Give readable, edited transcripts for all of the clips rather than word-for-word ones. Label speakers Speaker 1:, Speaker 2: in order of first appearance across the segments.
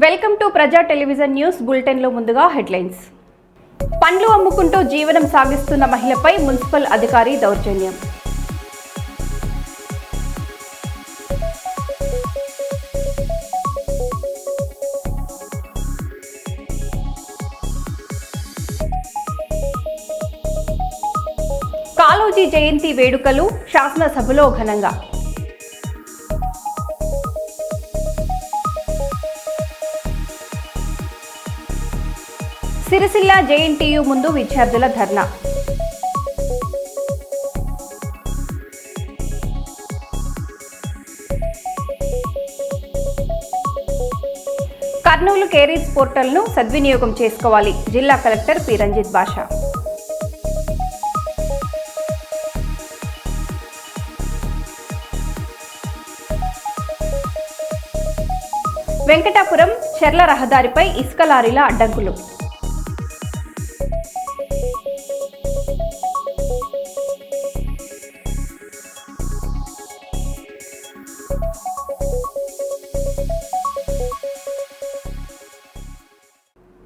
Speaker 1: Welcome to ప్రజా television news bulletin లో ముందుగా హెడ్లైన్స్. పండ్లు అమ్ముకుంటూ జీవనం సాగిస్తున్న మహిళపై మున్సిపల్ అధికారి దౌర్జన్యం. కాళోజీ జయంతి వేడుకలు శాసనసభలో ఘనంగా. సిరిసిల్ల జేఎన్టీయూ ముందు విద్యార్థుల ధర్నా. కర్నూలు కేరీస్ పోర్టల్ను సద్వినియోగం చేసుకోవాలి. జిల్లా కలెక్టర్ పి రంజిత్ బాషా. వెంకటాపురం చెర్ల రహదారిపై ఇసుక లారీల అడ్డంకులు.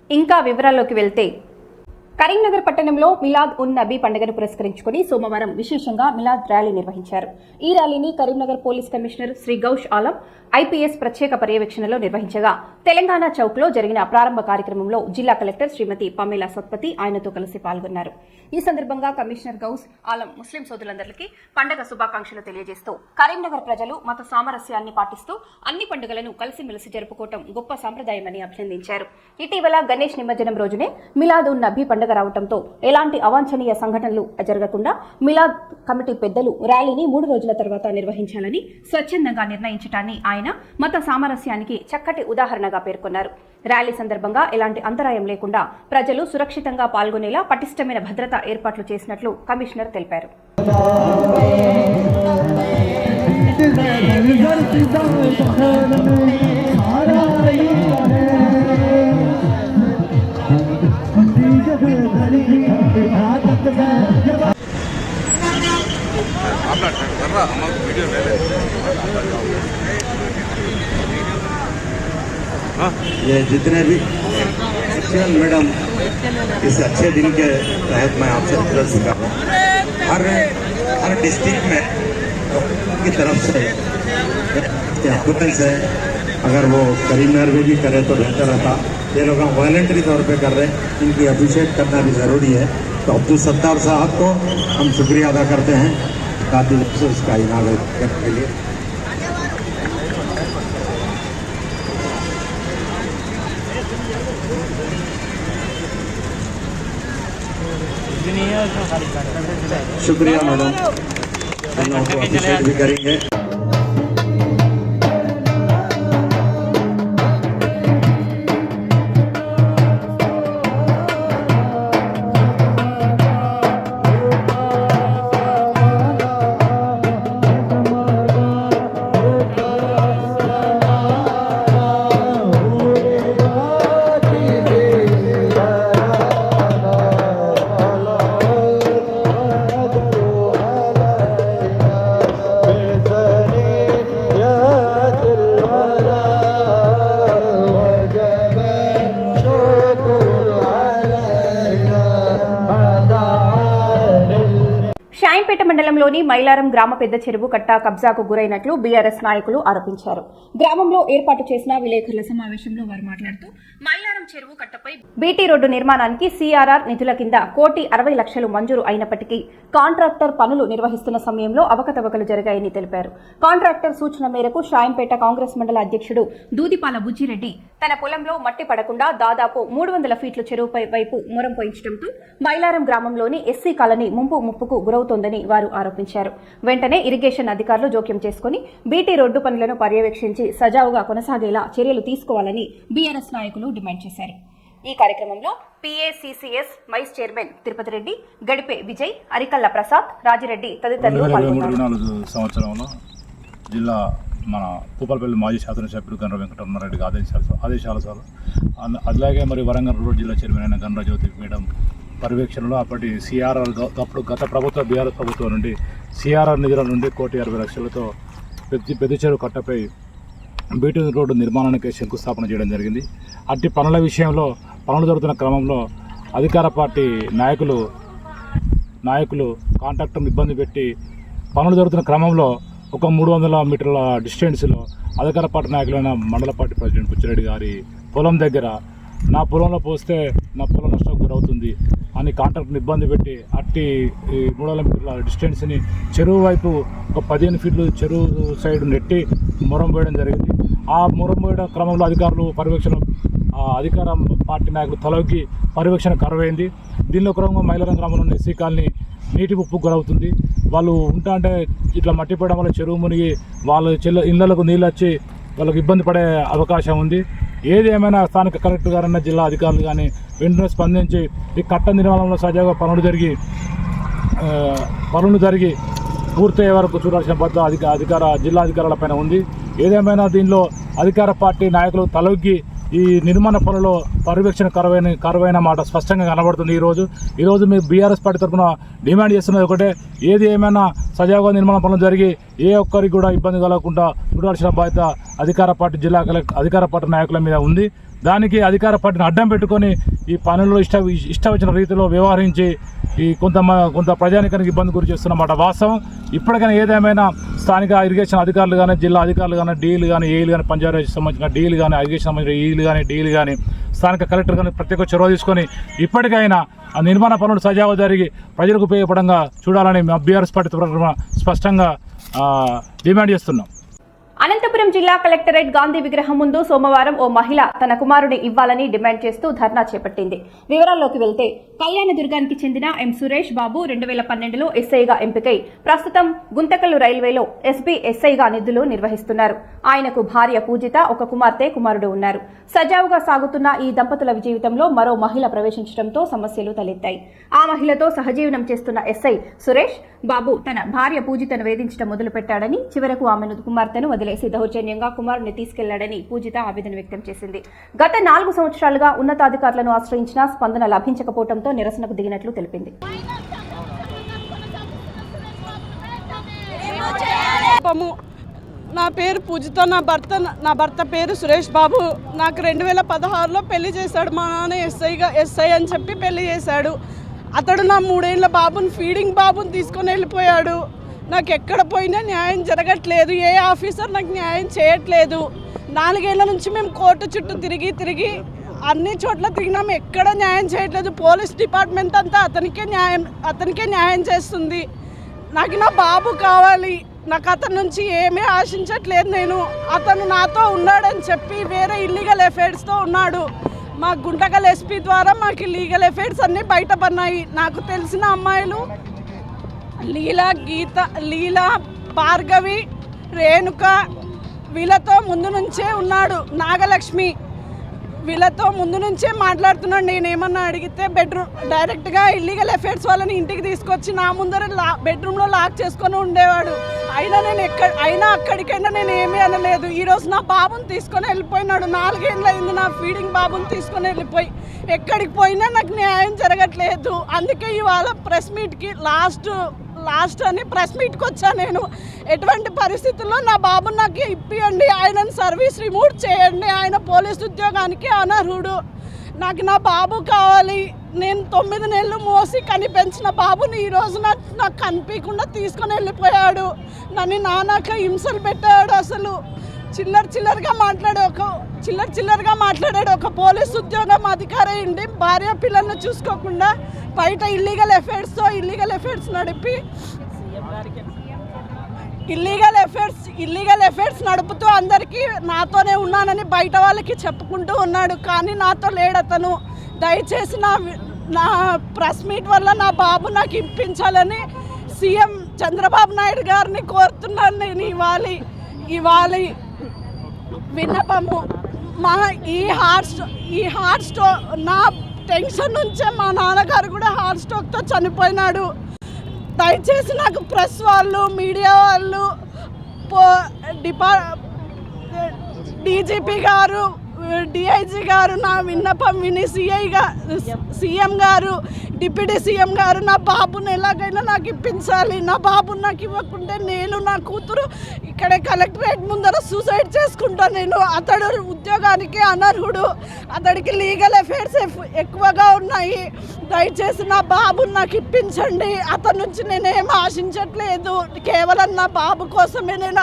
Speaker 1: ఇంకా వివరాల్లోకి వెళ్తే, కరీంనగర్ పట్టణంలో మిలాద్ ఉన్ నబీ పండుగను పురస్కరించుకుని సోమవారం విశేషంగా మిలాద్ ర్యాలీ నిర్వహించారు. ఈ ర్యాలీని Karimnagar police commissioner Shri Gaush Alam IPS ప్రత్యేక పర్యవేక్షణలో నిర్వహించగా తెలంగాణ చౌక్ లో జరిగిన ప్రారంభ కార్యక్రమంలో జిల్లా కలెక్టర్ శ్రీమతి పమేలా సత్పతి ఆయనతో కలిసి పాల్గొన్నారు. ఈ సందర్భంగా కమిషనర్ గౌస్ ఆలం ముస్లిం సోదరులందరికీ పండుగ శుభాకాంక్షలు తెలియజేస్తూ కరీంనగర్ ప్రజలు మత సామరస్యాన్ని పాటిస్తూ అన్ని పండుగలను కలిసిమెలిసి జరుపుకోవటం గొప్ప సంప్రదాయమని అభినందించారు. ఇటీవల గణేష్ నిమజ్జనం రోజునే మిలాద్ ఉన్ నబీ పండుగ రావడంతో ఎలాంటి అవాంఛనీయ సంఘటనలు జరగకుండా మిలాద్ కమిటీ పెద్దలు ర్యాలీని 3 రోజుల తర్వాత నిర్వహించాలని స్వచ్ఛందంగా నిర్ణయించడాన్ని ఆయన మత సామరస్యానికి చక్కటి ఉదాహరణగా పేర్కొన్నారు. ర్యాలీ సందర్భంగా ఎలాంటి అంతరాయం లేకుండా ప్రజలు సురక్షితంగా పాల్గొనేలా పటిష్టమైన భద్రతా ఏర్పాట్లు చేసినట్లు కమిషనర్ తెలిపారు.
Speaker 2: ये जितने भी मैडम इस अच्छे दिन के तहत मैं आपसे रिक्वेस्ट कर रहा हूँ, हर डिस्ट्रिक्ट में की तरफ से एम्बुलेंस है, अगर वो करीमनगर में भी करे तो बेहतर रहता। ये लोग हम वॉलंटरी तौर पे कर रहे हैं, इनकी अभिषेक करना भी ज़रूरी है। तो अब्दुल सत्तार साहब को हम शुक्रिया अदा करते हैं काफी से उसका इनाग्रेट करने के लिए। शुक्रिया मैडम, हम लोगों को अभिषेक भी करेंगे।
Speaker 1: షాయింపేట మండలంలోని మైలారం గ్రామ పెద్ద చెరువు కట్ట కబ్జాకు గురైనట్లు బీఆర్ఎస్ నాయకులు ఆరోపించారు. గ్రామంలో ఏర్పాటు చేసిన విలేకరుల సమావేశంలో వారు మాట్లాడుతూ మైలారం చెరువు కట్టపై బీటీ రోడ్డు నిర్మాణానికి సీఆర్ఆర్ నిధుల కింద 1,60,00,000 మంజూరు అయినప్పటికీ కాంట్రాక్టర్ పనులు నిర్వహిస్తున్న సమయంలో అవకతవకలు జరిగాయని తెలిపారు. కాంట్రాక్టర్ సూచన మేరకు షాయింపేట కాంగ్రెస్ మండల అధ్యక్షుడు దూదిపాల బుజ్జిరెడ్డి తన పొలంలో మట్టి పడకుండా దాదాపు 300 ఫీట్ల చెరువుపై వైపు మొరం పోయించడంతో మైలారం గ్రామంలోని ఎస్సీ కాలనీ ముప్పుకు గురవుతోందని వారు ఆరోపించారు. వెంటనే ఇరిగేషన్ అధికారులు జోక్యం చేసుకుని బీటీ రోడ్డు పనులను పర్యవేక్షించి సజావుగా కొనసాగేలా చర్యలు తీసుకోవాలని బీఆర్ఎస్ నాయకులు డిమాండ్ చేశారు. ఈ కార్యక్రమంలో PACCS vice chairman Tirupati Reddy, గడిపే విజయ్, అరికల్ల ప్రసాద్, రాజిరెడ్డి తదితరులు
Speaker 3: పాల్గొన్నారు. జిల్లా మన కూపల్పల్లి మాజీ శాసనసభ్యుడు గండ్ర వెంకటరమణారెడ్డికి ఆదేశాల అలాగే మరి వరంగల్ రోడ్ జిల్లా చైర్మన్ అయిన గండ్ర జ్యోతి మేడం పర్యవేక్షణలో అప్పటి సిఆర్ఆర్ అప్పుడు గత ప్రభుత్వ బీఆర్ఎస్ ప్రభుత్వం నుండి సిఆర్ఆర్ నిధుల నుండి 1,60,00,000తో పెద్ద చెరువు కట్టపై బీటీ రోడ్డు నిర్మాణానికి శంకుస్థాపన చేయడం జరిగింది. అట్టి పనుల విషయంలో పనులు జరుగుతున్న క్రమంలో అధికార పార్టీ నాయకులు కాంట్రాక్టర్ని ఇబ్బంది పెట్టి పనులు జరుగుతున్న క్రమంలో ఒక 300 మీటర్ల డిస్టెన్స్లో అధికార పార్టీ నాయకులైన మండల పార్టీ ప్రెసిడెంట్ బుచ్చిరెడ్డి గారి పొలం దగ్గర నా పొలంలో పోస్తే నా పొలం నష్టం గురవుతుంది అని కాంట్రాక్టర్ని ఇబ్బంది పెట్టి అట్టి 300 మీటర్ల డిస్టెన్స్ని చెరువు వైపు ఒక 15 ఫీట్లు చెరువు సైడ్ నెట్టి మొరం పోయడం జరిగింది. ఆ మొరం పోయడం క్రమంలో అధికార పార్టీ నాయకులు తలకి పర్యవేక్షణ కరువైంది. దీనిలో క్రమంగా మైలవరం గ్రామంలో ఉన్న ఎస్సీ కాలనీ నీటి ఉప్పు గురవుతుంది. వాళ్ళు అంటే ఇట్లా మట్టి పడడం వల్ల చెరువు మునిగి వాళ్ళ ఇళ్లకు నీళ్ళు వచ్చి వాళ్ళకి ఇబ్బంది పడే అవకాశం ఉంది. ఏది ఏమైనా స్థానిక కలెక్టర్ గారన్నా జిల్లా అధికారులు కానీ వెంటనే స్పందించి ఈ కట్ట నిర్మాణంలో సజావుగా పనులు జరిగి పూర్తయ్యే వరకు చూడాల్సిన బాధ్యత జిల్లా అధికారుల పైన ఉంది. ఏదేమైనా దీనిలో అధికార పార్టీ నాయకులు తలొగ్గి ఈ నిర్మాణ పనుల్లో పర్యవేక్షణ కరువైన మాట స్పష్టంగా కనబడుతుంది. ఈరోజు మీ బీఆర్ఎస్ పార్టీ తరఫున డిమాండ్ చేస్తున్నది ఒకటే, ఏది ఏమైనా సజావుగా నిర్మాణ పనులు జరిగి ఏ ఒక్కరికి కూడా ఇబ్బంది కలగకుండా చూడాల్సిన బాధ్యత అధికార పార్టీ నాయకుల మీద ఉంది. దానికి అధికార పార్టీని అడ్డం పెట్టుకొని ఈ పనుల్లో ఇష్ట వచ్చిన రీతిలో వ్యవహరించి ఈ కొంత ప్రజానికానికి ఇబ్బంది గురి చేస్తున్నమాట వాస్తవం. ఇప్పటికైనా ఏదేమైనా స్థానిక ఇరిగేషన్ అధికారులు కానీ జిల్లా అధికారులు కానీ డీలు కానీ ఏఈలు కానీ పంచాయతీకి సంబంధించిన డీలు కానీ ఇరిగేషన్ సంబంధించిన ఈలు కానీ డీలు కానీ స్థానిక కలెక్టర్ కానీ ప్రత్యేక చొరవ తీసుకొని ఇప్పటికైనా ఆ నిర్మాణ పనులు సజావుగా జరిగి ప్రజలకు ఉపయోగపడంగా చూడాలని బీఆర్ఎస్ పార్టీ తరఫున స్పష్టంగా డిమాండ్ చేస్తున్నాం.
Speaker 1: అనంతపురం జిల్లా కలెక్టరేట్ గాంధీ విగ్రహం ముందు సోమవారం ఓ మహిళ తన కుమారుని ఇవ్వాలని డిమాండ్ చేస్తూ ధర్నా చేపట్టింది. వివరాల్లోకి వెళ్తే కళ్యాణదుర్గానికి చెందిన ఎం సురేష్ బాబు 2012లో ఎస్ఐగా ఎంపికై ప్రస్తుతం గుంతకల్లు రైల్వేలో ఎస్బీ ఎస్ఐగా నిధులు నిర్వహిస్తున్నారు. ఆయనకు భార్య పూజిత, ఒక కుమారుడు ఉన్నారు. సజావుగా సాగుతున్న ఈ దంపతుల జీవితంలో మరో మహిళ ప్రవేశించడంతో సమస్యలు తలెత్తాయి. ఆ మహిళతో సహజీవనం చేస్తున్న ఎస్ఐ సురేష్ బాబు తన భార్య పూజితను వేధించడం మొదలుపెట్టాడని, చివరకు ఆమెను కుమార్తెను వదిలేసి దౌర్జన్యంగా కుమారుని తీసుకెళ్లాడని పూజిత ఆవేదన వ్యక్తం చేసింది. గత 4 సంవత్సరాలుగా ఉన్నతాధికారులను ఆశ్రయించినా స్పందన లభించకపోవడంతో నిరసనకు దిగినట్లు తెలిపింది.
Speaker 4: నా పేరు పూజిత, నా భర్త పేరు సురేష్ బాబు. నాకు 2016లో పెళ్లి చేశాడు. మా నాన్న ఎస్ఐ అని చెప్పి పెళ్లి చేశాడు. అతడు నా 3 ఏళ్ల బాబుని ఫీడింగ్ బాబుని తీసుకొని వెళ్ళిపోయాడు. నాకు ఎక్కడ పోయినా న్యాయం జరగట్లేదు. ఏ ఆఫీసర్ నాకు న్యాయం చేయట్లేదు. 4 ఏళ్ల నుంచి మేము కోర్టు చుట్టూ తిరిగి అన్ని చోట్ల తిరిగినాం, ఎక్కడ న్యాయం చేయట్లేదు. పోలీస్ డిపార్ట్మెంట్ అంతా అతనికే న్యాయం చేస్తుంది. నాకు నా బాబు కావాలి. నాకు అతని నుంచి ఏమీ ఆశించట్లేదు. నేను అతను నాతో ఉన్నాడని చెప్పి వేరే ఇల్లీగల్ అఫైర్స్తో ఉన్నాడు. మా గుంటకల్ ఎస్పీ ద్వారా మాకు లీగల్ అఫైర్స్ అన్నీ బయటపడినాయి. నాకు తెలిసిన అమ్మాయిలు లీలా, భార్గవి, రేణుక, వీళ్ళతో ముందు నుంచే ఉన్నాడు. నాగలక్ష్మి వీళ్ళతో ముందు నుంచే మాట్లాడుతున్నాడు. నేనేమన్నా అడిగితే డైరెక్ట్గా ఇల్లీగల్ అఫైర్స్ వాళ్ళని ఇంటికి తీసుకొచ్చి నా ముందర బెడ్రూమ్లో లాక్ చేసుకొని ఉండేవాడు. అయినా అక్కడికైనా నేను ఏమీ అనలేదు. ఈరోజు నా బాబుని తీసుకొని వెళ్ళిపోయినాడు. 4 ఏళ్ళు అయింది నా ఫీడింగ్ బాబుని తీసుకొని వెళ్ళిపోయి. ఎక్కడికి పోయినా నాకు న్యాయం జరగట్లేదు. అందుకే ఇవాళ ప్రెస్ మీట్కి లాస్ట్ అని ప్రెస్ మీట్కి వచ్చాను. నేను ఎటువంటి పరిస్థితుల్లో నా బాబుని నాకు ఇప్పియండి, ఆయనను సర్వీస్ రిమూవ్ చేయండి. ఆయన పోలీసు ఉద్యోగానికి అనర్హుడు. నాకు నా బాబు కావాలి. నేను 9 నెలలు మోసి కని పెంచిన బాబుని ఈరోజు నాకు కనిపించకుండా తీసుకొని వెళ్ళిపోయాడు. నన్ను నానాక హింసలు పెట్టాడు. అసలు చిల్లరగా మాట్లాడాడు. ఒక పోలీస్ ఉద్యోగం అధికారి ఉండి భార్య పిల్లలను చూసుకోకుండా బయట ఇల్లీగల్ అఫైర్స్ నడిపి ఇల్లీగల్ అఫైర్స్ నడుపుతూ అందరికీ నాతోనే ఉన్నానని బయట వాళ్ళకి చెప్పుకుంటూ ఉన్నాడు. కానీ నాతో లేడతను. దయచేసి నా ప్రెస్ మీట్ వల్ల నా బాబు నాకు ఇప్పించాలని సీఎం చంద్రబాబు నాయుడు గారిని కోరుతున్నాను. నేను ఇవ్వాలి విన్నపము. ఈ హార్ట్ స్ట్రోక్ నా టెన్షన్ నుంచే మా నాన్నగారు కూడా హార్ట్ స్ట్రోక్తో చనిపోయినాడు. దయచేసి నాకు ప్రెస్ వాళ్ళు, మీడియా వాళ్ళు, డీజీపీ గారు, డిఐజీ గారు నా విన్నపం విని సీఎం గారు డిప్యూటీ సీఎం గారు నా బాబుని ఎలాగైనా నాకు ఇప్పించాలి. నా బాబుని నాకు ఇవ్వకుంటే నేను నా కూతురు ఇక్కడే కలెక్టరేట్ ముందర సూసైడ్ చేసుకుంటాను. నేను అతడు ఉద్యోగానికి అనర్హుడు, అతడికి లీగల్ అఫైర్స్ ఎక్కువగా ఉన్నాయి. దయచేసి నా బాబుని నాకు ఇప్పించండి. అతని నుంచి నేనేం ఆశించట్లేదు, కేవలం నా బాబు కోసమే నేను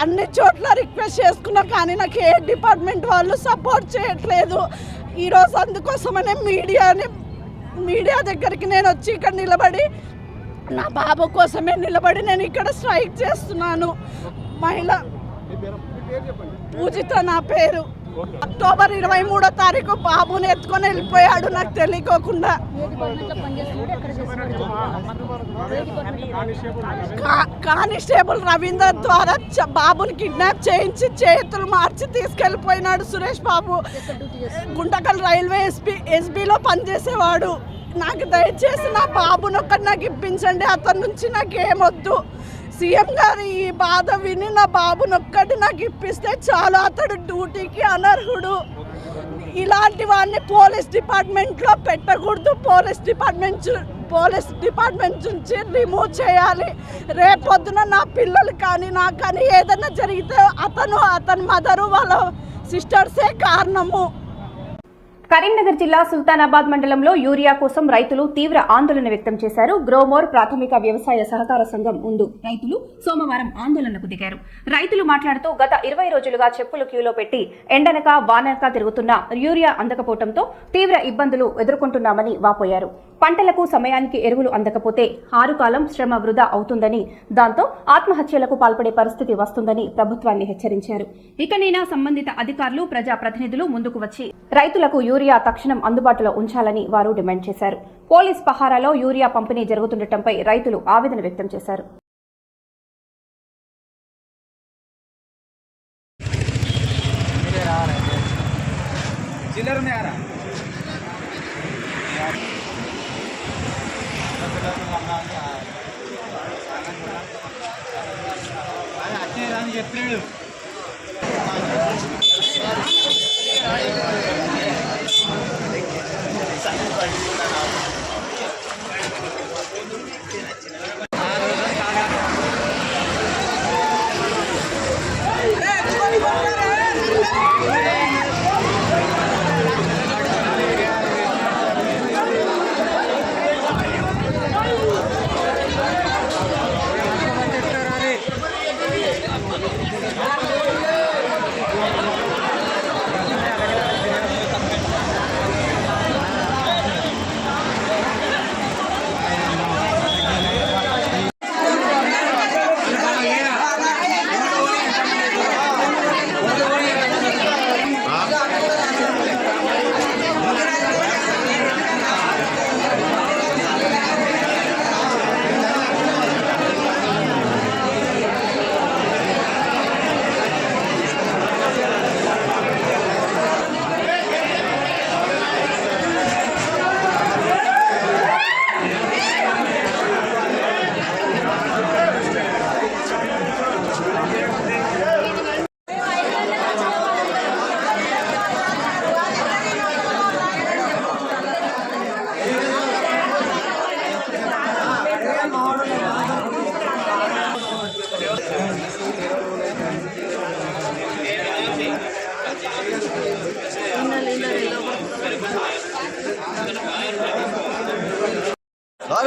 Speaker 4: అన్ని చోట్ల రిక్వెస్ట్ చేసుకున్నా, కానీ నాకు ఏ డిపార్ట్మెంట్ వాళ్ళు సపోర్ట్ చేయట్లేదు. ఈరోజు అందుకోసమనే మీడియా దగ్గరికి నేను వచ్చి ఇక్కడ నిలబడి నా బాబు కోసమే నిలబడి నేను ఇక్కడ స్ట్రైక్ చేస్తున్నాను. మహిళ పూజిత నా పేరు. అక్టోబర్ 23వ తారీఖు బాబుని ఎత్తుకొని వెళ్ళిపోయాడు నాకు తెలియకోకుండా. కానిస్టేబుల్ రవీందర్ ద్వారా బాబుని కిడ్నాప్ చేయించి చేతులు మార్చి తీసుకెళ్ళిపోయినాడు సురేష్ బాబు. గుంటకల్ రైల్వే ఎస్బీలో పనిచేసేవాడు. నాకు దయచేసి నా బాబుని ఒక్కటి నాకు ఇప్పించండి. అతని నుంచి నాకేమొద్దు. సీఎం గారు ఈ బాధ విని నా బాబుని ఒక్కటి నాకు ఇప్పిస్తే చాలు. అతడు డ్యూటీకి అనర్హుడు. ఇలాంటి వాడిని పోలీస్ డిపార్ట్మెంట్లో పెట్టకూడదు. పోలీస్ డిపార్ట్మెంట్ నుంచి రిమూవ్ చేయాలి. రేపొద్దున నా పిల్లలు కానీ నాకు కానీ ఏదైనా జరిగితే అతని మదరు వాళ్ళ సిస్టర్సే కారణము.
Speaker 1: కరీంనగర్ జిల్లా సుల్తానాబాద్ మండలంలో యూరియా కోసం రైతులు తీవ్ర ఆందోళన వ్యక్తం చేశారు. గ్రోమోర్ ప్రాథమిక వ్యవసాయ సహకార సంఘం ముందు రైతులు సోమవారం ఆందోళనకు దిగారు. రైతులు మాట్లాడుతూ గత 20 రోజులుగా చెప్పులు క్యూలో పెట్టి ఎండనక వాననక తిరుగుతున్న యూరియా అందకపోవడంతో తీవ్ర ఇబ్బందులు ఎదుర్కొంటున్నామని వాపోయారు. పంటలకు సమయానికి ఎరువులు అందకపోతే 6 కాలం శ్రమ వృధా అవుతుందని, దాంతో ఆత్మహత్యలకు పాల్పడే పరిస్థితి వస్తుందని ప్రభుత్వాన్ని హెచ్చరించారు. ఇకనైనా సంబంధిత అధికారులు, ప్రజాప్రతినిధులు ముందుకు వచ్చి రైతులకు యూరియా తక్షణం అందుబాటులో ఉంచాలని వారు డిమాండ్ చేశారు. పోలీస్ పహారాలో యూరియా పంపిణీ జరుగుతుండటంపై రైతులు ఆవేదన వ్యక్తం చేశారు.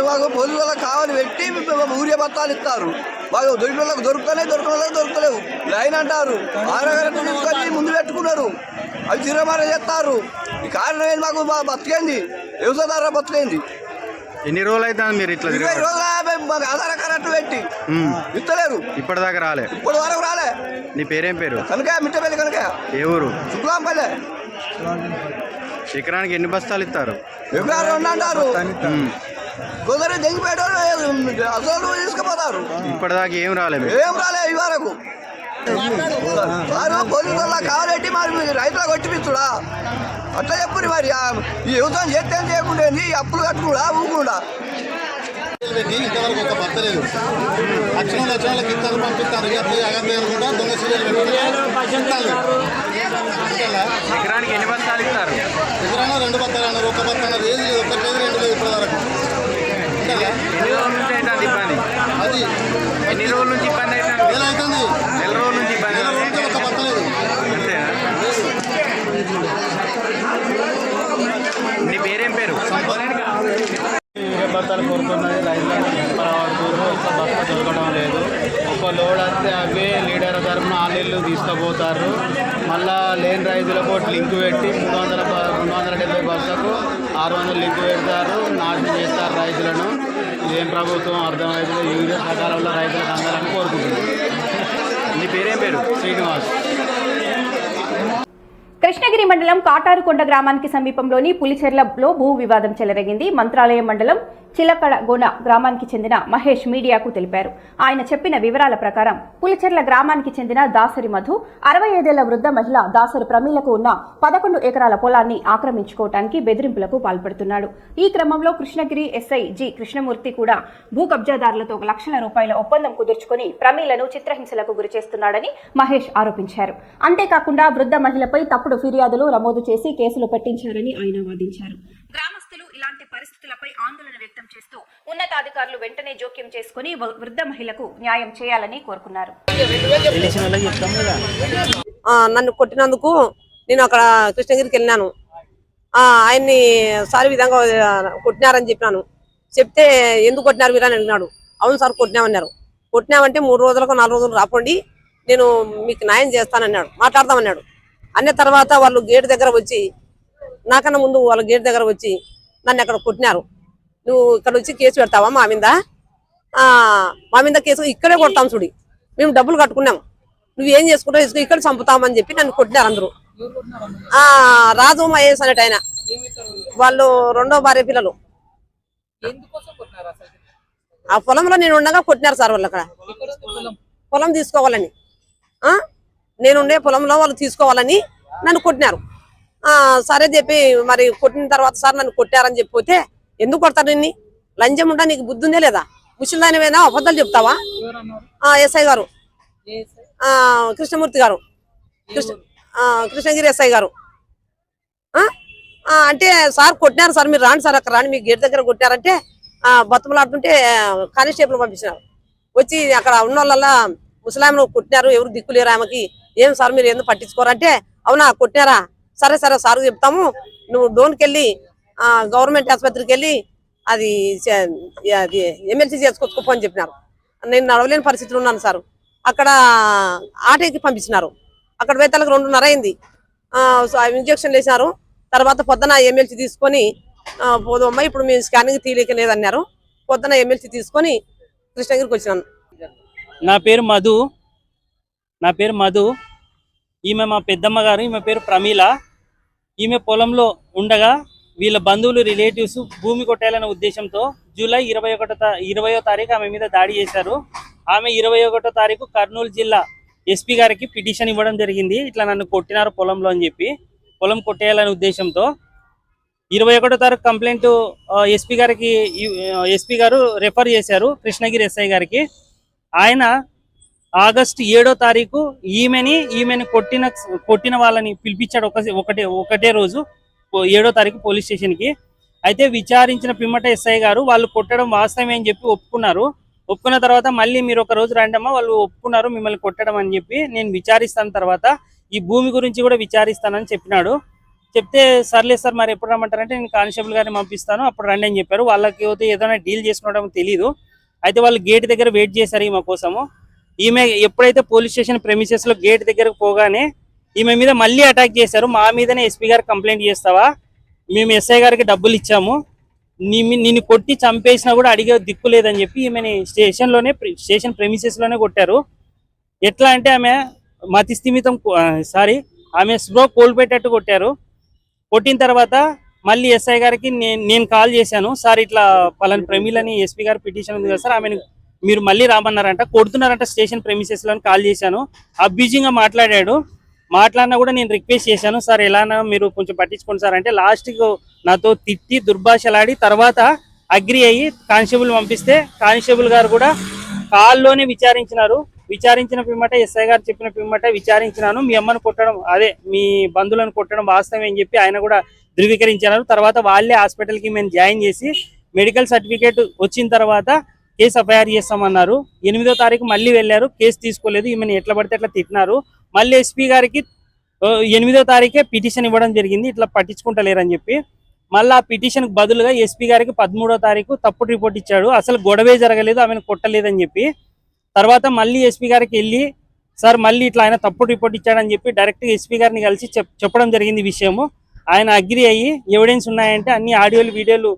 Speaker 5: మాకు పోలీసు వాళ్ళకి కావాలి పెట్టి ఊరియా బత్తాలు ఇస్తారు. మాకు దొరికిన వాళ్ళకి దొరుకుతలేవు. లైన్ అంటారు, ఆరగరకు తీసుకొని ముందు పెట్టుకున్నారు. అవి తిరమార చేస్తారు. ఈ కారణం ఏంది? మాకు బతికేంది, వ్యవసాయదారు బతికేంది.
Speaker 6: ఎన్ని రోజులు అయితే మీరు ఇట్లా
Speaker 5: 20 రోజులు మాకు ఆధార కరెంట్ పెట్టి ఇస్తలేరు.
Speaker 6: ఇప్పటిదాకా రాలే?
Speaker 5: ఇప్పటి వరకు రాలే.
Speaker 6: నీ పేరేం పేరు?
Speaker 5: కనుక మిట్టపల్లి. కనుక ఏ
Speaker 6: ఊరు?
Speaker 5: శుక్లాంపల్లె.
Speaker 6: ఎకరానికి ఎన్ని బస్తాలు ఇస్తారు?
Speaker 5: ఎకరాలు 2 అంటారు. కొందరు దిగిపోయాడు అసలు తీసుకుపోతారు.
Speaker 6: ఇప్పటిదాకా ఏం రాలే
Speaker 5: ఈ వరకు. పోలీసు వల్ల కావాలంటే మరి రైతులకు కొట్టిపిస్తుడా? అట్లా చెప్పుని మరి. ఈ వ్యవసాయం చేస్తే చేయకుండా అప్పులు కట్టుకుడా ఊకుండా
Speaker 7: ఇంతవరకు ఒక పత్తలేదు. లక్షణాలకు ఇస్తారు, పంపిస్తారు. కూడా దొంగ సీరియల్
Speaker 6: ఎకరానికి ఎన్ని బస్తాలు ఇస్తారు?
Speaker 7: ఎకరాన 2 బత్తాలు అన్నారు. ఒక బత్త అన్నారు. ఏది లేదు, ఒకటి లేదు.
Speaker 6: ఎన్ని రోజుల నుంచి అవుతుంది ఇబ్బంది?
Speaker 7: అది
Speaker 6: ఎన్ని రోజుల నుంచి ఇబ్బంది అవుతుంది?
Speaker 7: నెల అవుతుంది.
Speaker 6: నెల రోజుల నుంచి ఇబ్బంది
Speaker 7: నెల రోజులకి ఒక బతలేదు.
Speaker 6: అంతేనా? నీ పేరేం పేరు?
Speaker 8: భర్తలు కోరుతున్నది రైతులకు పరవాడుతూరు ఒక్క బస్తా దొరకడం లేదు. ఒక లోడ్ వస్తే అవే లీడర్ తరఫున ఆన్లైన్లు తీసుకుపోతారు. మళ్ళా లేని రైతులకు లింక్ పెట్టి 370 బస్సులకు 600 లింక్ పెడతారు. నాశనం చేస్తారు రైతులను. ఇదేం ప్రభుత్వం అర్థమవుతుంది. యూరియా సకాలంలో రైతులకు అందాలని కోరుకుంటున్నారు.
Speaker 6: నీ పేరేం పేరు?
Speaker 8: శ్రీనివాస్.
Speaker 1: కృష్ణగిరి మండలం కాటారుకొండ గ్రామానికి సమీపంలోని పులిచెర్లలో భూ వివాదం చెలరేగింది. మంత్రాలయం మండలం చిలకడగోన గ్రామానికి చెందిన మహేష్ మీడియాకు తెలిపారు. ఆయన చెప్పిన వివరాల ప్రకారం పులిచెర్ల గ్రామానికి చెందిన దాసరి మధు 65 ఏళ్ల వృద్ధ మహిళ దాసరి ప్రమీలకు ఉన్న 11 ఎకరాల పొలాన్ని ఆక్రమించుకోవడానికి బెదిరింపులకు పాల్పడుతున్నాడు. ఈ క్రమంలో కృష్ణగిరి ఎస్ఐ జి కృష్ణమూర్తి కూడా భూ కబ్జాదారులతో లక్షల రూపాయల ఒప్పందం కుదుర్చుకుని ప్రమీలను చిత్రహింసలకు గురిచేస్తున్నాడని మహేష్ ఆరోపించారు. అంతేకాకుండా వృద్ధ మహిళపై తప్పుడు ఫిర్యాదులు నమోదు చేసి కేసులు పెట్టించారని ఆయన వాదించారు. గ్రామస్తులు ఇలాంటి పరిస్థితులపై ఆందోళన వ్యక్తం చేస్తూ ఉన్నతాధికారులు వెంటనే జోక్యం చేసుకుని వృద్ధ మహిళకు న్యాయం చేయాలని కోరుకున్నారు.
Speaker 9: నన్ను కొట్టినందుకు నేను అక్కడ కృష్ణగిరికి వెళ్ళినాను. ఆయన్ని సారి విధంగా కొట్టినారని చెప్పినాను. చెప్తే ఎందుకు కొట్టినారు మీరు అని అడిగినాడు. అవును సార్ కొట్టినామన్నారు. కొట్టినామంటే 3 రోజులకు 4 రోజులు రాపండి, నేను మీకు న్యాయం చేస్తానన్నాడు. మాట్లాడతామన్నాడు. అన్న తర్వాత వాళ్ళు గేట్ దగ్గర వచ్చి, నాకన్నా ముందు వాళ్ళ గేట్ దగ్గర వచ్చి నన్ను అక్కడ కొట్టినారు. నువ్వు ఇక్కడ వచ్చి కేసు పెడతావా మా మీద కేసు ఇక్కడే కొడతాం చూడి, మేము డబ్బులు కట్టుకున్నాం, నువ్వేం చేసుకుంటావు ఇక్కడ చంపుతామని చెప్పి నన్ను కొట్టినారు అందరూ. రాజు మహేష్ అనేట ఆయన, వాళ్ళు 2వ భార్య పిల్లలు. ఆ పొలంలో నేను ఉండగా కొట్టినారు సార్ వాళ్ళు. అక్కడ పొలం తీసుకోవాలని, నేనుండే పొలంలో వాళ్ళు తీసుకోవాలని నన్ను కొట్టినారు. సరే చెప్పి మరి కొట్టిన తర్వాత సార్ నన్ను కొట్టారని చెప్పిపోతే, ఎందుకు కొడతారు నిన్ను? లంచం ఉంటా, నీకు బుద్ధి ఉందే లేదా? ముసలిదానివైనా అబద్ధాలు చెప్తావా? ఎస్ఐ గారు, కృష్ణమూర్తి గారు, కృష్ణగిరి ఎస్ఐ గారు అంటే సార్ కొట్టినారు సార్, మీరు రాండి సార్, అక్కడ రాండి, మీ గేట్ దగ్గర కొట్టారంటే బతుమలాడుతుంటే కానిస్టేబుల్ పంపించినారు. వచ్చి అక్కడ ఉన్న వాళ్ళ ముసలాంను కొట్టినారు, ఎవరు దిక్కులేరు ఆమెకి, ఏం సార్ మీరు ఎందుకు పట్టించుకోరంటే, అవునా కొట్టినారా, సరే సరే సార్ చెప్తాము, నువ్వు డోన్కి వెళ్ళి గవర్నమెంట్ ఆసుపత్రికి వెళ్ళి అది ఎమ్మెల్సీ చేసుకొచ్చుకోపో అని చెప్పినారు. నేను నడవలేని పరిస్థితులు ఉన్నాను సార్. అక్కడ ఆటోకి పంపించినారు. అక్కడ వేతలకు 2:30 అయింది. ఇంజక్షన్ వేసినారు. తర్వాత పొద్దున ఎమ్మెల్సీ తీసుకొని పోదమ్మా, ఇప్పుడు మేము స్కానింగ్ తీయలేక లేదన్నారు. పొద్దున ఎమ్మెల్సీ తీసుకొని కృష్ణగిరికి వచ్చినాను.
Speaker 10: నా పేరు మధు. ఈమె మా పెద్దమ్మ గారు, ఈమె పేరు ప్రమీల. ఈమె పొలంలో ఉండగా వీళ్ళ బంధువులు రిలేటివ్స్ భూమి కొట్టేయాలనే ఉద్దేశంతో జూలై 20వ తారీఖు ఆమె మీద దాడి చేశారు. ఆమె 21వ తారీఖు కర్నూలు జిల్లా ఎస్పీ గారికి పిటిషన్ ఇవ్వడం జరిగింది. ఇట్లా నన్ను కొట్టినారు పొలంలో అని చెప్పి, పొలం కొట్టేయాలనే ఉద్దేశంతో 21వ తారీఖు కంప్లైంట్ ఎస్పీ గారు రెఫర్ చేశారు కృష్ణగిరి ఎస్ఐ గారికి. ఆయన ఆగస్టు 7వ తారీఖు ఈమెని కొట్టిన వాళ్ళని పిలిపించాడు. ఒకటే రోజు 7వ తారీఖు పోలీస్ స్టేషన్కి. అయితే విచారించిన పిమ్మట ఎస్ఐ గారు వాళ్ళు కొట్టడం వాస్తవమే అని చెప్పి ఒప్పుకున్నారు. ఒప్పుకున్న తర్వాత మళ్ళీ మీరు ఒక రోజు రండమ్మా, వాళ్ళు ఒప్పుకున్నారు మిమ్మల్ని కొట్టడం అని చెప్పి, నేను విచారిస్తాను, తర్వాత ఈ భూమి గురించి కూడా విచారిస్తానని చెప్పినాడు. చెప్తే సర్లే సార్ మరి ఎప్పుడు రమ్మంటారంటే, నేను కానిస్టేబుల్ గారిని పంపిస్తాను అప్పుడు రండి అని చెప్పారు. వాళ్ళకి ఏదైనా డీల్ చేసుకోవడం తెలీదు. అయితే వాళ్ళు గేట్ దగ్గర వెయిట్ చేశారు ఈమె కోసము. ఈమె ఎప్పుడైతే పోలీస్ స్టేషన్ ప్రెమిసెస్ లో గేట్ దగ్గరకు పోగానే ఈమె మీద మళ్ళీ అటాక్ చేశారు. మా మీదనే ఎస్పీ గారికి కంప్లైంట్ చేస్తావా, మేము ఎస్ఐ గారికి డబ్బులు ఇచ్చాము, నిన్ను కొట్టి చంపేసినా కూడా అడిగే దిక్కు లేదని చెప్పి ఈమెని స్టేషన్ ప్రెమిసెస్ లోనే కొట్టారు. ఎట్లా అంటే ఆమె మతి స్థిమితం ఆమె స్ప్రో కోల్పోయేటట్టు కొట్టారు. కొట్టిన తర్వాత మళ్ళీ ఎస్ఐ గారికి నేను కాల్ చేశాను, సార్ ఇట్లా పలాని ప్రమీలని ఎస్పీ గారు పిటిషన్ ఉంది కదా సార్, ఆమెను మీరు మళ్ళీ రామన్నారంట, కొడుతున్నారంట స్టేషన్ ప్రెమిసెస్ లో కాల్ చేశాను. అబ్యూజింగ్ గా మాట్లాడినా కూడా నేను రిక్వెస్ట్ చేశాను, సార్ ఎలానా మీరు కొంచెం పట్టించుకోండి సార్ అంటే, లాస్ట్ నాతో తిట్టి దుర్భాషలాడి తర్వాత అగ్రి అయ్యి కానిస్టేబుల్ పంపిస్తే కానిస్టేబుల్ గారు కూడా కాల్లోనే విచారించిన పిమ్మట ఎస్ఐ గారు చెప్పిన పిమ్మట విచారించినాను, మీ అమ్మను కొట్టడం మీ బంధువులను కొట్టడం వాస్తవమే అని చెప్పి ఆయన కూడా ధృవీకరించారు. తర్వాత వాళ్ళే హాస్పిటల్కి మేము జాయిన్ చేసి మెడికల్ సర్టిఫికేట్ వచ్చిన తర్వాత కేసు ఎఫ్ఐఆర్ చేస్తామన్నారు. 8వ తారీఖు మళ్ళీ వెళ్ళారు, కేసు తీసుకోలేదు. ఈమెను ఎట్లా పడితే అట్లా తిట్టినారు. మళ్ళీ ఎస్పీ గారికి 8వ తారీఖే పిటిషన్ ఇవ్వడం జరిగింది, ఇట్లా పట్టించుకుంటలేరని చెప్పి. మళ్ళీ ఆ పిటిషన్కి బదులుగా ఎస్పీ గారికి 13వ తారీఖు తప్పుడు రిపోర్ట్ ఇచ్చాడు. అసలు గొడవే జరగలేదు, ఆమెను కొట్టలేదని చెప్పి. తర్వాత మళ్ళీ ఎస్పీ గారికి వెళ్ళి సార్ మళ్ళీ ఇట్లా ఆయన తప్పుడు రిపోర్ట్ ఇచ్చాడని చెప్పి డైరెక్ట్గా ఎస్పీ గారిని కలిసి చెప్పడం జరిగింది విషయము. ఆయన అగ్రి అయ్యి ఎవిడెన్స్ ఉన్నాయంటే అన్ని ఆడియోలు వీడియోలు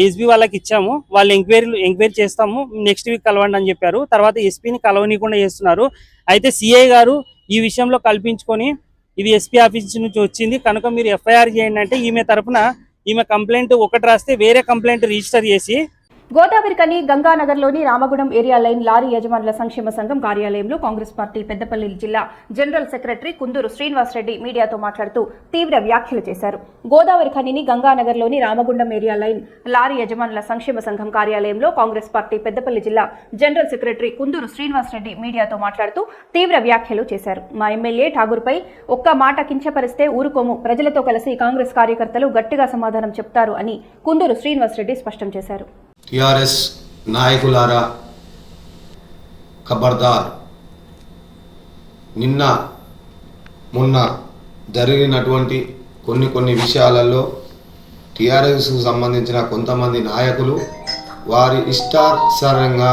Speaker 10: ఎస్బీ వాళ్ళకి ఇచ్చాము, వాళ్ళు ఎంక్వైరీ చేస్తాము, నెక్స్ట్ వీక్ కలవండి అని చెప్పారు. తర్వాత ఎస్పీని కలవనీయకుండా చేస్తున్నారు. అయితే సిఐ గారు ఈ విషయంలో కల్పించుకొని ఇది ఎస్పీ ఆఫీస్ నుంచి వచ్చింది కనుక మీరు ఎఫ్ఐఆర్ చేయండి అంటే ఈమె తరపున ఈమె కంప్లైంట్ ఒకటి రాస్తే వేరే కంప్లైంట్ రిజిస్టర్ చేసి
Speaker 1: గోదావరి కని గంగానగర్లోని రామగుడం ఏరియా లైన్ లారీ యజమానుల సంక్షేమ సంఘం కార్యాలయంలో కాంగ్రెస్ పార్టీ పెద్దపల్లి జిల్లా జనరల్ సెక్రటరీ కుందూరు శ్రీనివాసరెడ్డి మీడియాతో మాట్లాడుతూ తీవ్ర వ్యాఖ్యలు చేశారు. గోదావరి ఖనిని గంగానగర్లోని రామగుండం ఏరియా లైన్ లారీ యజమానుల సంక్షేమ సంఘం కార్యాలయంలో కాంగ్రెస్ పార్టీ పెద్దపల్లి జిల్లా జనరల్ సెక్రటరీ కుందూరు శ్రీనివాసరెడ్డి మీడియాతో మాట్లాడుతూ తీవ్ర వ్యాఖ్యలు చేశారు. మా ఎమ్మెల్యే ఠాగూర్పై ఒక్క మాట కించపరిస్తే ఊరుకోము, ప్రజలతో కలిసి కాంగ్రెస్ కార్యకర్తలు గట్టిగా సమాధానం చెప్తారు అని కుందూరు శ్రీనివాసరెడ్డి స్పష్టం చేశారు.
Speaker 11: టిఆర్ఎస్ నాయకులారా ఖబర్దార్, నిన్న మొన్న జరిగినటువంటి కొన్ని విషయాలలో టిఆర్ఎస్కు సంబంధించిన కొంతమంది నాయకులు వారి ఇష్టానుసారంగా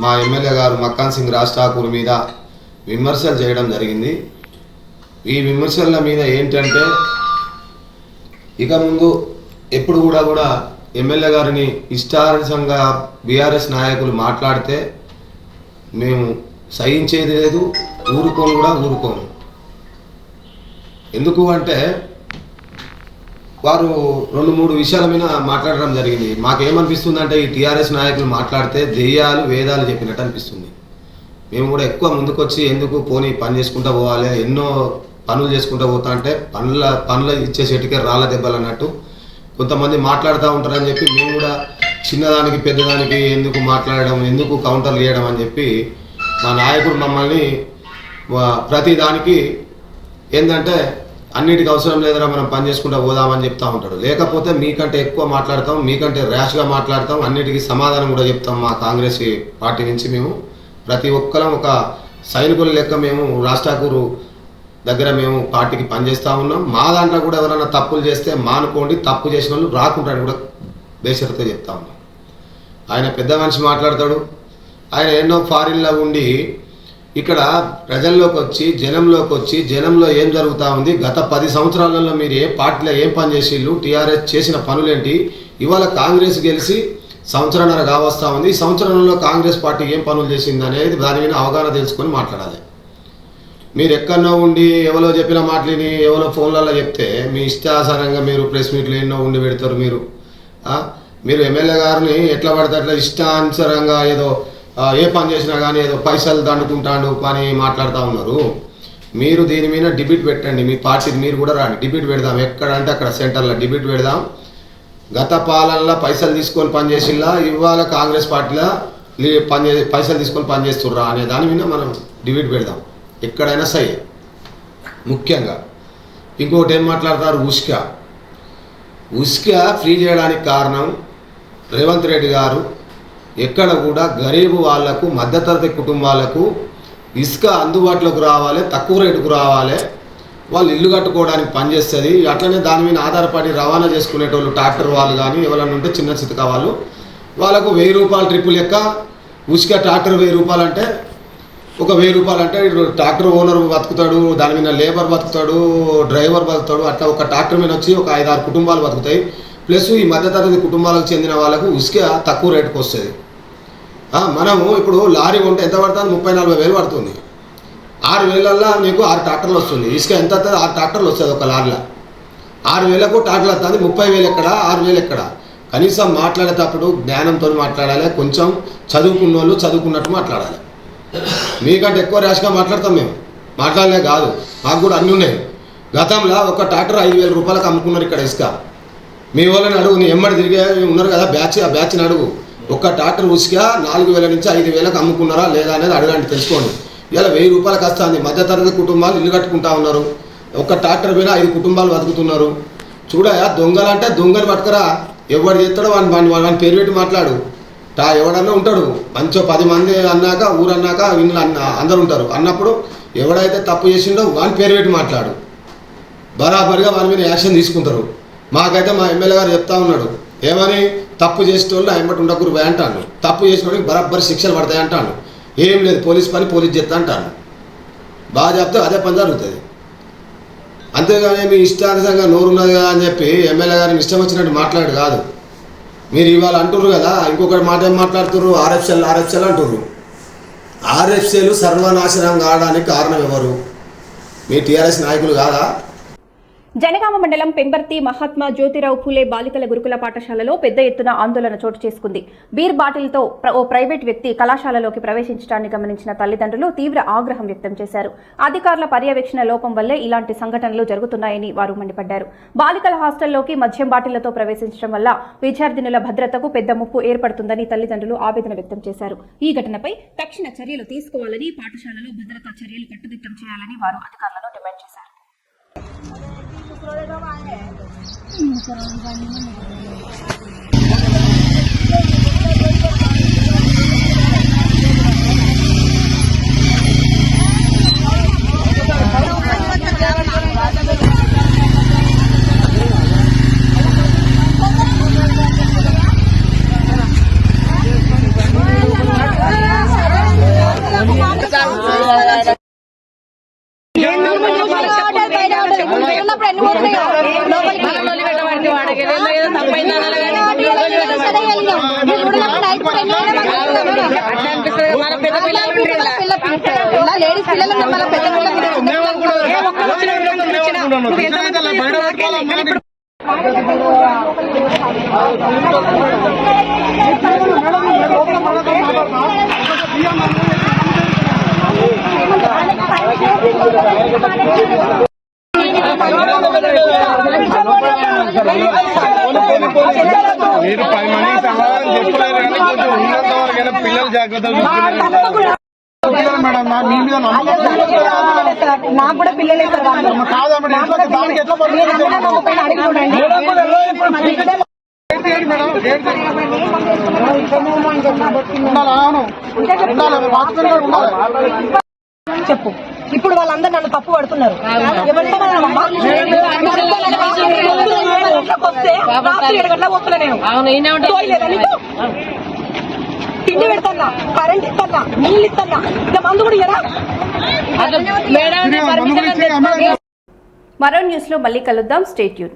Speaker 11: మా ఎమ్మెల్యే గారు మక్కాన్ సింగ్ రాజ్ ఠాకూర్ మీద విమర్శలు చేయడం జరిగింది. ఈ విమర్శల మీద ఏంటంటే ఇక ముందు ఎప్పుడు కూడా ఎమ్మెల్యే గారిని ఇష్టానుసారంగా బీఆర్ఎస్ నాయకులు మాట్లాడితే మేము సహించేది లేదు, ఊరుకోను. ఎందుకు అంటే వారు 2-3 విషయాల మీద మాట్లాడడం జరిగింది. మాకేమనిపిస్తుంది అంటే ఈ టీఆర్ఎస్ నాయకులు మాట్లాడితే దెయ్యాలు వేదాలు చెప్పినట్టు అనిపిస్తుంది. మేము కూడా ఎక్కువ ముందుకొచ్చి ఎందుకు పోనీ పని చేసుకుంటూ పోవాలి, ఎన్నో పనులు చేసుకుంటూ పోతా అంటే పనులు ఇచ్చే చెట్టుకే రాళ్ళ దెబ్బలు అన్నట్టు కొంతమంది మాట్లాడుతూ ఉంటారని చెప్పి మేము కూడా చిన్నదానికి పెద్దదానికి ఎందుకు మాట్లాడడం, ఎందుకు కౌంటర్లు చేయడం అని చెప్పి మా నాయకుడు మమ్మల్ని ప్రతి దానికి ఏంటంటే అన్నిటికీ అవసరం లేదురా మనం పని చేసుకుంటూ పోదామని చెప్తూ ఉంటాడు. లేకపోతే మీకంటే ఎక్కువ మాట్లాడతాం, మీకంటే ర్యాష్గా మాట్లాడతాం, అన్నిటికీ సమాధానం కూడా చెప్తాం. మా కాంగ్రెస్ పార్టీ నుంచి మేము ప్రతి ఒక్కరం ఒక సైనికుల లెక్క మేము రాజ్ ఠాకూర్ దగ్గర మేము పార్టీకి పనిచేస్తూ ఉన్నాం. మా దాంట్లో కూడా ఎవరైనా తప్పులు చేస్తే మానుకోండి, తప్పు చేసిన వాళ్ళు రాకుంటారని కూడా బేషరతో చెప్తా ఉన్నాం. ఆయన పెద్ద మనిషి మాట్లాడతాడు. ఆయన ఎన్నో ఫారిన్లో ఉండి ఇక్కడ ప్రజల్లోకి వచ్చి జనంలో ఏం జరుగుతూ ఉంది, గత 10 సంవత్సరాలలో మీరు ఏ పార్టీలో ఏం పని చేసిళ్ళు, టీఆర్ఎస్ చేసిన పనులేంటి, ఇవాళ కాంగ్రెస్ గెలిచి సంవత్సరంన్నర కావస్తూ ఉంది, ఈ సంవత్సరంలో కాంగ్రెస్ పార్టీ ఏం పనులు చేసింది అనేది దాని మీద అవగాహన తెలుసుకొని మాట్లాడాలి. మీరు ఎక్కడో ఉండి ఎవరో చెప్పిన మాటలని ఎవరో ఫోన్లలో చెప్తే మీ ఇష్టానుసారంగా మీరు ప్రెస్ మీట్లు ఎన్నో ఉండి పెడతారు. మీరు ఎమ్మెల్యే గారిని ఎట్లా పడితే అట్లా ఇష్టానుసారంగా ఏదో ఏ పని చేసినా కానీ ఏదో పైసలు దండుకుంటాడు పని మాట్లాడుతూ ఉన్నారు. మీరు దీని మీద డిబేట్ పెట్టండి, మీ పార్టీకి మీరు కూడా రాండి, డిబేట్ పెడదాం. ఎక్కడంటే అక్కడ సెంటర్లో డిబేట్ పెడదాం. గత పాలనలో పైసలు తీసుకొని పనిచేసిలా, ఇవాళ కాంగ్రెస్ పార్టీలో పైసలు తీసుకొని పనిచేస్తుర్రా అనే దాని మీద మనం డిబేట్ పెడదాం. ఎక్కడైనా సరే ముఖ్యంగా ఇంకోటి ఏం మాట్లాడతారు, ఉస్కా ఫ్రీ చేయడానికి కారణం రేవంత్ రెడ్డి గారు ఎక్కడ కూడా గరీబు వాళ్లకు, మధ్యతరగతి కుటుంబాలకు ఇసుక అందుబాటులోకి రావాలి, తక్కువ రేటుకు రావాలి, వాళ్ళు ఇల్లు కట్టుకోవడానికి పనిచేస్తుంది. అట్లనే దాని మీద ఆధారపడి రవాణా చేసుకునేటోళ్ళు ట్రాక్టర్ వాళ్ళు కానీ ఎవరైనా ఉంటే చిన్న చితక వాళ్ళకు 1000 రూపాయల ట్రిప్పు లెక్క ఉస్కా ట్రాక్టర్ 1000 రూపాయలు అంటే ఒక 1000 రూపాయలు అంటే ట్రాక్టర్ ఓనర్ బతుకుతాడు, దాని మీద లేబర్ బతుకుతాడు, డ్రైవర్ బతుకుతాడు. అట్లా ఒక ట్రాక్టర్ మీద వచ్చి ఒక 5-6 కుటుంబాలు బతుకుతాయి. ప్లస్ ఈ మధ్యతరగతి కుటుంబాలకు చెందిన వాళ్ళకు ఉసుక తక్కువ రేటుకు వస్తుంది. మనము ఇప్పుడు లారీ కొంటే ఎంత పడుతుంది, 30-40 వేలు పడుతుంది. 6 వేలల్లో నీకు 6 ట్రాక్టర్లు వస్తుంది. ఇసుక ఎంత వస్తుంది, 6 ట్రాక్టర్లు వస్తుంది ఒక లారీలో. 6 వేలకు ట్రాక్టర్లు వస్తుంది, 30 వేలు ఎక్కడ, 6 వేలు ఎక్కడ. కనీసం మాట్లాడేటప్పుడు జ్ఞానంతో మాట్లాడాలి, కొంచెం చదువుకున్న వాళ్ళు చదువుకున్నట్టు మాట్లాడాలి. మీకంటే ఎక్కువ ర్యాష్గా మాట్లాడతాం మేము, మాట్లాడలే కాదు, మాకు కూడా అన్నీ ఉన్నాయి. గతంలో ఒక ట్రాక్టర్ 5,000 రూపాయలకు అమ్ముకున్నారు ఇక్కడ ఇసుక. మీ వాళ్ళని అడుగు, నీ ఎమ్మడి తిరిగే ఉన్నారు కదా బ్యాచ్, ఆ బ్యాచ్ని అడుగు. ఒక్క ట్రాక్టర్ ఉసుక 4,000 నుంచి 5,000కు అమ్ముకున్నారా లేదా అనేది అడగండి, తెలుసుకోండి. ఇలా 1000 రూపాయలకు వస్తుంది. మధ్యతరగతి కుటుంబాలు ఇల్లు కట్టుకుంటా ఉన్నారు. ఒక ట్రాక్టర్ పైన 5 కుటుంబాలు బతుకుతున్నారు. చూడయా, దొంగలు అంటే దొంగలు పట్టుకురా, ఎవడు చేస్తాడో వాని పేరు పెట్టి మాట్లాడు. ఎవడన్నా ఉంటాడు మంచిగా 10 మంది అన్నాక ఊరన్నాక వీళ్ళు అందరు ఉంటారు అన్నప్పుడు ఎవడైతే తప్పు చేసిండో వాని పేరు పెట్టి మాట్లాడు. బరాబరిగా వాని మీద యాక్షన్ తీసుకుంటారు. మాకైతే మా ఎమ్మెల్యే గారు చెప్తా ఉన్నాడు, ఏమని తప్పు చేసేటోళ్ళు ఆయమ్మటి ఉండకూరు అంటాను, తప్పు చేసిన వాళ్ళకి బరాబరి శిక్షలు పడతాయి అంటాను. ఏం లేదు, పోలీస్ పని పోలీస్ చేస్తా అంటాను. బాగా చెప్తే అదే పని జరుగుతుంది. అంతేగాని మీ ఇష్టానుసంగా నోరున్నది కదా అని చెప్పి ఎమ్మెల్యే గారిని ఇష్టం వచ్చినట్టు మాట్లాడు కాదు. మీరు ఇవాళ అంటుర్రు కదా, ఇంకొకటి మాట ఏం మాట్లాడుతుర్రు, ఆర్ఎఫ్సీలు అంటుర్రు. ఆర్ఎఫ్సీలు సర్వనాశనం కావడానికి కారణం ఎవరు? మీ టీఆర్ఎస్ నాయకులు కాదా?
Speaker 1: జనగామ మండలం పెంబర్తి మహాత్మా జ్యోతిరావు ఫూలే బాలికల గురుకుల పాఠశాలలో పెద్ద ఎత్తున ఆందోళన చోటు చేసుకుంది. బీర్ బాటిల్తో ఓ ప్రైవేట్ వ్యక్తి కళాశాలలోకి ప్రవేశించడాన్ని గమనించిన తల్లిదండ్రులు తీవ్ర ఆగ్రహం వ్యక్తం చేశారు. అధికారుల పర్యవేక్షణ లోపం వల్లే ఇలాంటి సంఘటనలు జరుగుతున్నాయని వారు మండిపడ్డారు. బాలికల హాస్టల్లోకి మద్యం బాటిళ్లతో ప్రవేశించడం వల్ల విద్యార్థినుల భద్రతకు పెద్ద ముప్పు ఏర్పడుతుందని తల్లిదండ్రులు ఆవేదన వ్యక్తం చేశారు. ఈ ఘటనపై తక్షణ చర్యలు తీసుకోవాలని, పాఠశాలలో భద్రతా చర్యలు కట్టుదిట్టం చేయాలని వారు అధికారులను డిమాండ్ చేశారు.
Speaker 8: మీరు 10 మందికి సమాధానం చెప్పలేరు కానీ కొంచెం ఉన్నంత వరకైనా పిల్లలు జాగ్రత్తలు చూసుకున్నారు మేడం. మీ మీద నాకు కూడా పిల్లలే
Speaker 9: చెప్పు. ఇప్పుడు వాళ్ళందరూ నన్ను తప్పు పడుతున్నారు. తిండి పెడతా, కరెంట్ ఇస్తా, నీళ్ళు ఇస్తా, ఇంకా మందు కూడా ఇయ్యరా?
Speaker 1: మరో న్యూస్ లో మళ్ళీ కలుద్దాం. Stay tune.